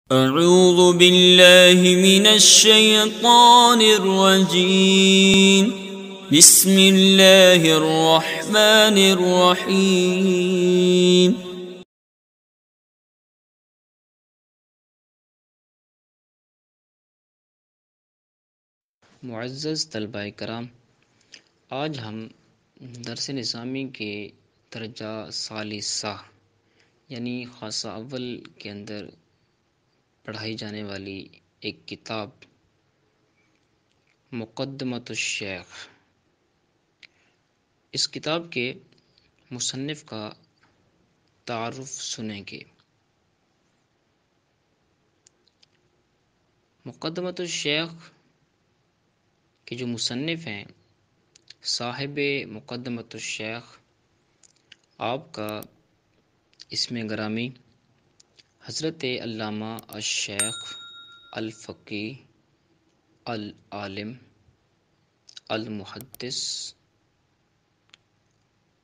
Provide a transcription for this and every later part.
اعوذ باللہ من الشیطان الرجیم بسم اللہ الرحمن الرحیم معزز طلبہ کرام، آج ہم درس نظامی کے درجہ ثالثہ یعنی خاصہ اول کے اندر پڑھائی جانے والی ایک کتاب مقدمۃ الشیخ، اس کتاب کے مصنف کا تعارف سنیں گے۔ مقدمۃ الشیخ کے جو مصنف ہیں، صاحب مقدمۃ الشیخ، آپ کا اسم گرامی حضرت علامہ الشیخ الفقیہ العالم المحدث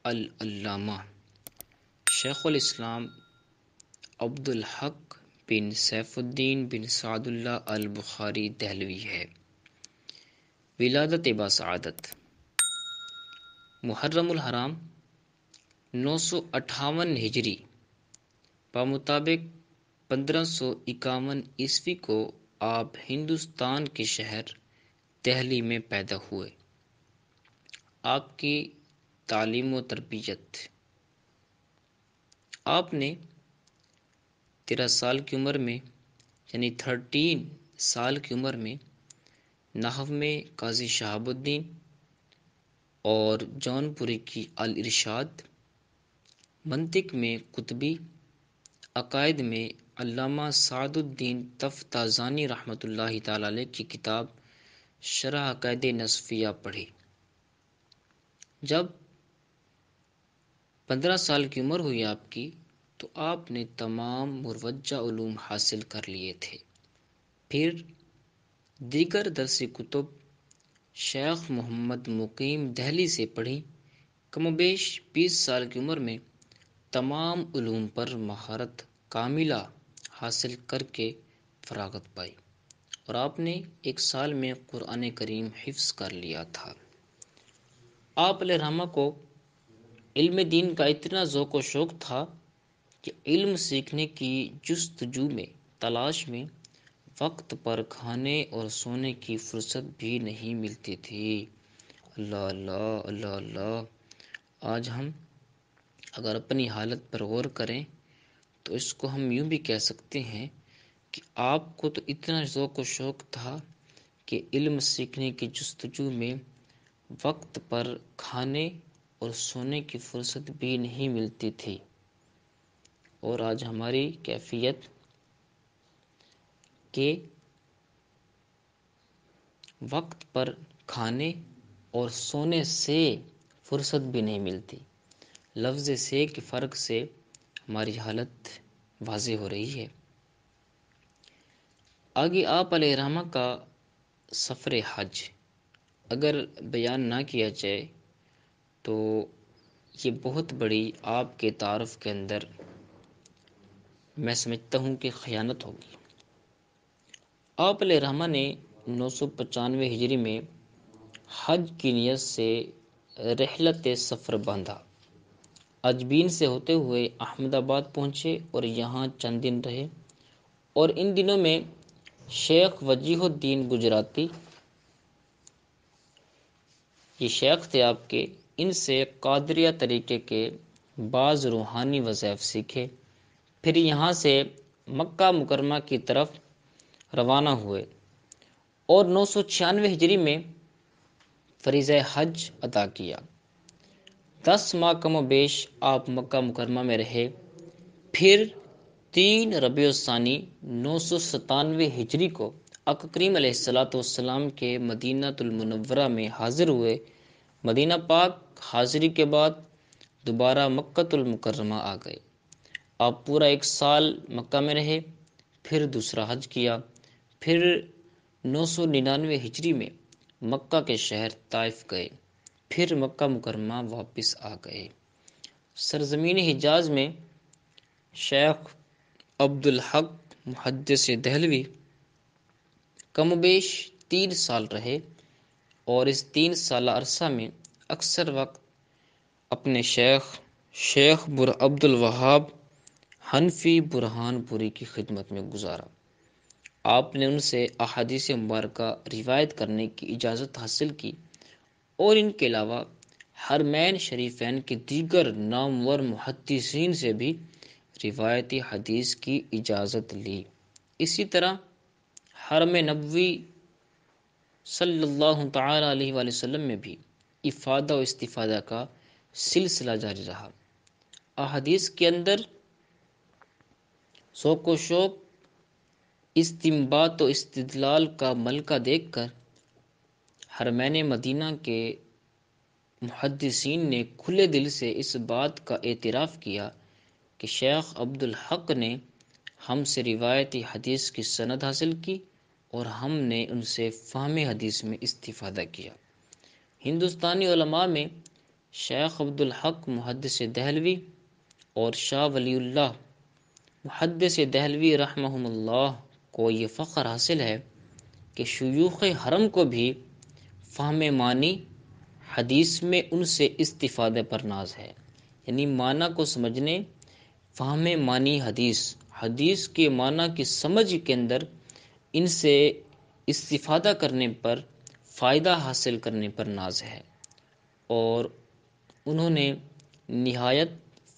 العلامہ شیخ الاسلام عبد الحق بن سیف الدین بن سعد اللہ البخاری دہلوی ہے۔ ولادت باسعادت محرم الحرام 958 ہجری بمطابق 1551 عیسوی کو آپ ہندوستان کے شہر دہلی میں پیدا ہوئے۔ آپ کی تعلیم و تربیت، آپ نے 13 سال کی عمر میں یعنی 13 سال کی عمر میں نحو میں قاضی شہاب الدین اور جون پوری کی الارشاد، منطق میں قطبی، عقائد میں علامہ سعد الدین تفتازانی رحمۃ اللہ تعالی علیہ کی کتاب شرح عقائد نصفیہ پڑھی۔ جب 15 سال کی عمر ہوئی آپ کی تو آپ نے تمام مروجہ علوم حاصل کر لیے تھے۔ پھر دیگر درسی کتب شیخ محمد مقیم دہلی سے پڑھی۔ کم و بیش 20 سال کی عمر میں تمام علوم پر مہارت کاملہ حاصل کر کے فراغت پائی اور آپ نے 1 سال میں قرآن کریم حفظ کر لیا تھا۔ آپ علیہ الرحمہ کو علم دین کا اتنا ذوق و شوق تھا کہ علم سیکھنے کی جستجو میں، تلاش میں وقت پر کھانے اور سونے کی فرصت بھی نہیں ملتی تھی۔ اللہ اللہ اللہ اللہ۔ آج ہم اگر اپنی حالت پر غور کریں تو اس کو ہم یوں بھی کہہ سکتے ہیں کہ آپ کو تو اتنا ذوق و شوق تھا کہ علم سیکھنے کی جستجو میں وقت پر کھانے اور سونے کی فرصت بھی نہیں ملتی تھی، اور آج ہماری کیفیت کہ وقت پر کھانے اور سونے سے فرصت بھی نہیں ملتی۔ لفظ سے کے فرق سے ہماری حالت واضح ہو رہی ہے۔ آگے آپ علیہ الرحمہ کا سفر حج اگر بیان نہ کیا جائے تو یہ بہت بڑی آپ کے تعارف کے اندر میں سمجھتا ہوں کہ خیانت ہوگی۔ آپ علیہ الرحمہ نے 995 ہجری میں حج کی نیت سے رحلت سفر باندھا۔ اجبین سے ہوتے ہوئے احمد آباد پہنچے اور یہاں چند دن رہے، اور ان دنوں میں شیخ وجیہ الدین گجراتی، یہ شیخ تھے آپ کے، ان سے قادریہ طریقے کے بعض روحانی وظائف سیکھے۔ پھر یہاں سے مکہ مکرمہ کی طرف روانہ ہوئے اور 996 ہجری میں فریضہ حج ادا کیا۔ 10 ماہ کم و بیش آپ مکہ مکرمہ میں رہے۔ پھر 3 ربیع الثانی 997 ہجری کو آقا کریم علیہ السلام کے مدینہ المنورہ میں حاضر ہوئے۔ مدینہ پاک حاضری کے بعد دوبارہ مکہ المکرمہ آ گئے۔ آپ پورا 1 سال مکہ میں رہے، پھر دوسرا حج کیا۔ پھر 999 ہجری میں مکہ کے شہر طائف گئے، پھر مکہ مکرمہ واپس آ گئے۔ سرزمین حجاز میں شیخ عبد الحق محدث دہلوی کم و بیش 3 سال رہے اور اس 3 سالہ عرصہ میں اکثر وقت اپنے شیخ عبد الوہاب حنفی برہان پوری کی خدمت میں گزارا۔ آپ نے ان سے احادیث مبارکہ روایت کرنے کی اجازت حاصل کی اور ان کے علاوہ حرمین شریفین کے دیگر نامور محدثین سے بھی روایتی حدیث کی اجازت لی۔ اسی طرح حرم نبوی صلی اللہ تعالی علیہ وآلہ وسلم میں بھی افادہ و استفادہ کا سلسلہ جاری رہا۔ احادیث کے اندر ذوق و شوق، استنباط و استدلال کا ملکہ دیکھ کر حرمین مدینہ کے محدثین نے کھلے دل سے اس بات کا اعتراف کیا کہ شیخ عبد الحق نے ہم سے روایتی حدیث کی سند حاصل کی اور ہم نے ان سے فہم حدیث میں استفادہ کیا۔ ہندوستانی علماء میں شیخ عبد الحق محدث دہلوی اور شاہ ولی اللہ محدث دہلوی رحمہم اللہ کو یہ فخر حاصل ہے کہ شیوخ حرم کو بھی فہم معنی حدیث میں ان سے استفادے پر ناز ہے، یعنی معنی کو سمجھنے، فہم معنی حدیث کے معنی کی سمجھ کے اندر ان سے استفادہ کرنے پر، فائدہ حاصل کرنے پر ناز ہے، اور انہوں نے نہایت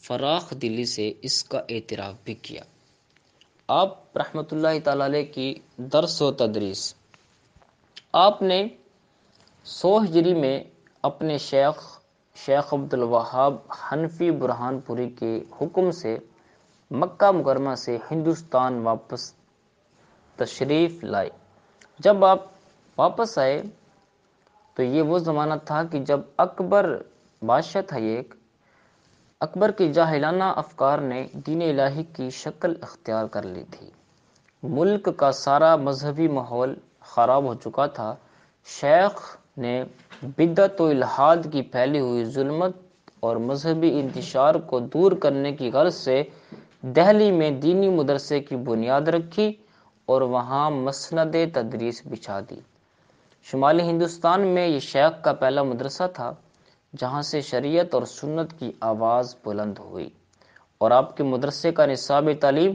فراخ دلی سے اس کا اعتراف بھی کیا۔ آپ رحمۃ اللہ تعالی علیہ کی درس و تدریس، آپ نے 100 ہجری میں اپنے شیخ عبد الوہاب حنفی برہان پوری کے حکم سے مکہ مکرمہ سے ہندوستان واپس تشریف لائے۔ جب آپ واپس آئے تو یہ وہ زمانہ تھا کہ جب اکبر بادشاہ تھا، اکبر کے جاہلانہ افکار نے دین الہی کی شکل اختیار کر لی تھی۔ ملک کا سارا مذہبی ماحول خراب ہو چکا تھا۔ شیخ نے بدعت و الحاد کی پھیلی ہوئی ظلمت اور مذہبی انتشار کو دور کرنے کی غرض سے دہلی میں دینی مدرسے کی بنیاد رکھی اور وہاں مسند تدریس بچھا دی۔ شمالی ہندوستان میں یہ شیخ کا پہلا مدرسہ تھا جہاں سے شریعت اور سنت کی آواز بلند ہوئی، اور آپ کے مدرسے کا نصاب تعلیم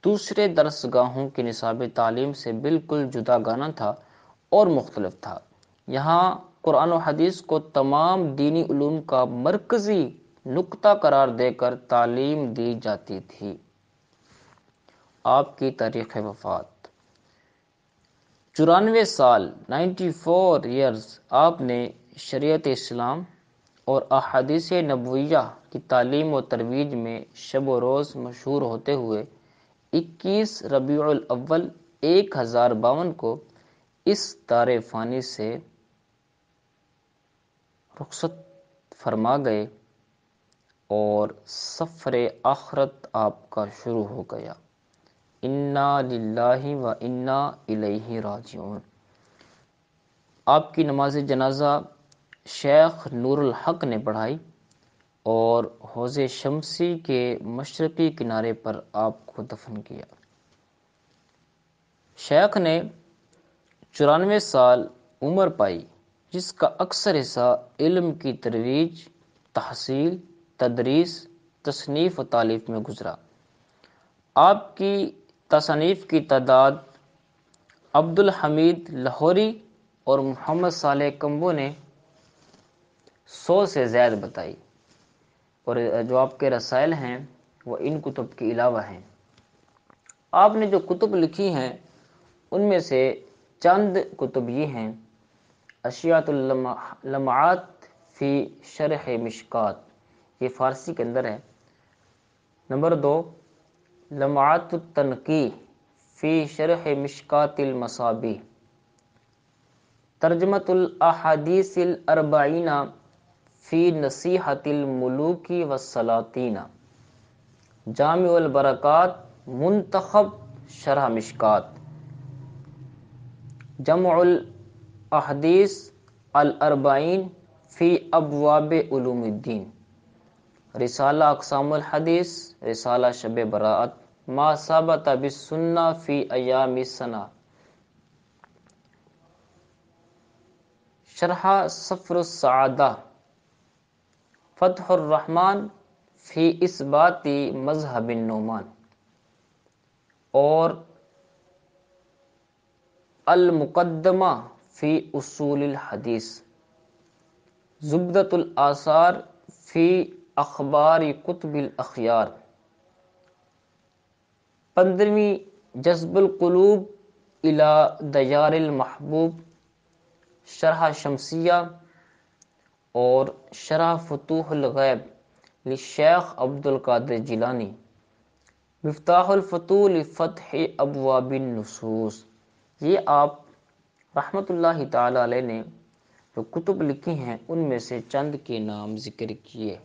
دوسرے درس گاہوں کے نصاب تعلیم سے بالکل جدا گانا تھا اور مختلف تھا۔ یہاں قرآن و حدیث کو تمام دینی علوم کا مرکزی نقطہ قرار دے کر تعلیم دی جاتی تھی۔ آپ کی تاریخ وفات 94 سال 94 ایئرز آپ نے شریعت اسلام اور احادیث نبویہ کی تعلیم و ترویج میں شب و روز مشہور ہوتے ہوئے 21 ربیع الاول 1052 کو اس دار فانی سے رخصت فرما گئے اور سفر آخرت آپ کا شروع ہو گیا۔ انا للہ و انا الیہ راجعون۔ آپ کی نماز جنازہ شیخ نور الحق نے پڑھائی اور حوض شمسی کے مشرقی کنارے پر آپ کو دفن کیا۔ شیخ نے 94 سال عمر پائی، جس کا اکثر حصہ علم کی ترویج، تحصیل، تدریس، تصنیف و تالیف میں گزرا۔ آپ کی تصانیف کی تعداد عبد الحمید لاہوری اور محمد صالح کمبو نے 100 سے زائد بتائی، اور جو آپ کے رسائل ہیں وہ ان کتب کے علاوہ ہیں۔ آپ نے جو کتب لکھی ہیں ان میں سے چند کتب یہ ہیں: اشیاۃ اللمعات فی شرح مشکات، یہ فارسی کے اندر ہے۔ نمبر 2، لمعات التنقی فی شرح مشکات المصابیح، ترجمۃ الاحادیث الاربعین فی نصیحۃ الملوک والسلاطین، جامع البرکات منتخب شرح مشکات، جمع الاحادیث الاربعین فی ابواب علوم الدین، رسالہ اقسام الحدیث، رسالہ شب براءت، ما ثبت بالسنہ فی ایام السنہ، شرح سفر السعادہ، فتح الرحمن فی اثبات مذہب النعمان، اور المقدمہ فی اصول الحدیث، زبدۃ الآثار فی اخبار کتب الاخیار، 15ویں جذب القلوب الی دیار المحبوب، شرح شمسیہ، اور شرح فتوح الغیب للشیخ عبد القادر جیلانی، مفتاح الفتوح لفتح ابواب النصوص۔ یہ آپ رحمۃ اللہ تعالی علیہ نے جو کتب لکھی ہیں ان میں سے چند کے نام ذکر کیے۔